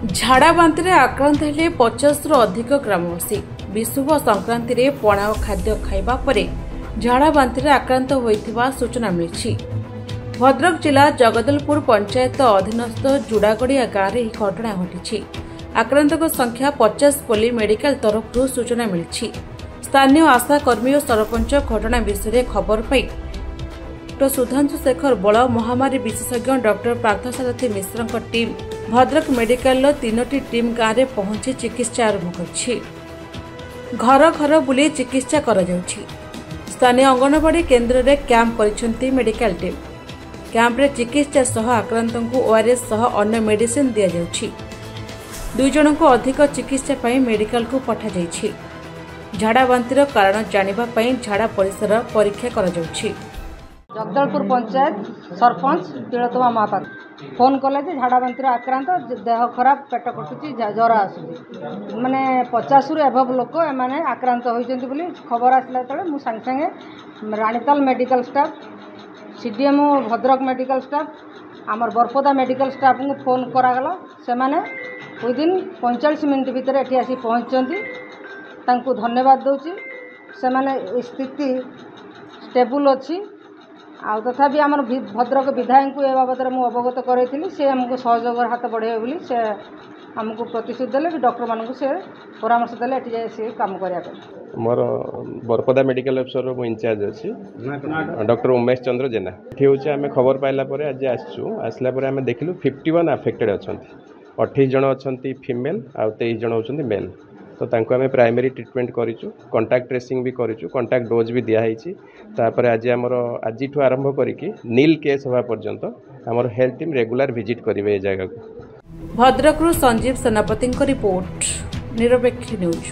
झाड़ा बांति आक्रांत हेले 50 रु अधिक ग्रामवासी विषुव संक्रांति रे पणा और खाद्य खाइबा परे झाड़ा बांति आक्रांत होइथिबा सूचना मिली। भद्रक जिला जगदलपुर पंचायत अधीनस्थ जुड़ागड़िया गांव में यह घटना घटी। आक्रांतक संख्या 50 बोली मेडिकल तरफ सूचना मिली। स्थानीय आशा कर्मी और सरपंच घटना विषय खबर पाई डॉ सुधांशु शेखर बल महामारी विशेषज्ञ डॉक्टर पार्थसारथी मिश्र टीम भद्रक मेडिकल 3टी टीम गांव में पहुंची चिकित्सा आरंभ कर घर घर बुली चिकित्सा कर स्थानीय अंगनवाड़ी केन्द्र में कैंप कर मेडिकल टीम। कैंप रे चिकित्सा सह आक्रांतों को ओआरएस सह अन्य मेडिसिन दिया जाउछि। 2 जन को अधिक चिकित्सा पाई मेडिकल को पठा जाइछि। झाड़ा बांतिर कारण जानिबा पाई झाड़ा परिसर परीक्षा करा जाउछि। जगदलपुर पंचायत सरपंच तिलोत्तमा महापात्र फोन कले जे झाड़ा बांतिर आक्रांत देह खराब पेट कटुची ज्वर आसुची माने 50 रु एभव लोक माने आक्रांत होइछन्ति बोली खबर आसला तळे मु संग संगे Ranital medical staff CDMO Bhadrak medical staff आमर बरपदा मेडिकल स्टाफ को फोन करागला से माने विदिन 45 मिनट भितर एठी आसी पहुंचती तांको धन्यवाद दउची। से माने स्थिति स्टेबल अछि आ तथापि आमर भद्रक विधायक को ए बाबद मु अवगत करैथिली से हमको सहयोग हाथ बढ़े बोली से हमको प्रतिश्रुति देले कि डॉक्टर मानक से परामर्श देले एठी जाय से काम करिया पे। मोर बरपदा मेडिकल अफसर मु इंचार्ज अछि डॉक्टर उमेश चंद्र जेना। एठी होचे आमे खबर पाइला परे आज आसछु आसला परे आमे देखिलु 51 अफेक्टेड अछंती 28 जन अछंती फीमेल आ 23 जन होचंती मेल। तो तांको आमे प्राइमरी ट्रीटमेंट करिछु कांटेक्ट ट्रेसिंग भी करिछु कांटेक्ट डोज भी दिया हैछि। तापर आज हमर आजिठु आरंभ करिकि नील केस होवा पर्यंत हमर हेल्थ टीम रेगुलर विजिट करिवे ए जगह को। भद्रकरू संजीव सेनापति रिपोर्ट निरपेक्ष न्यूज।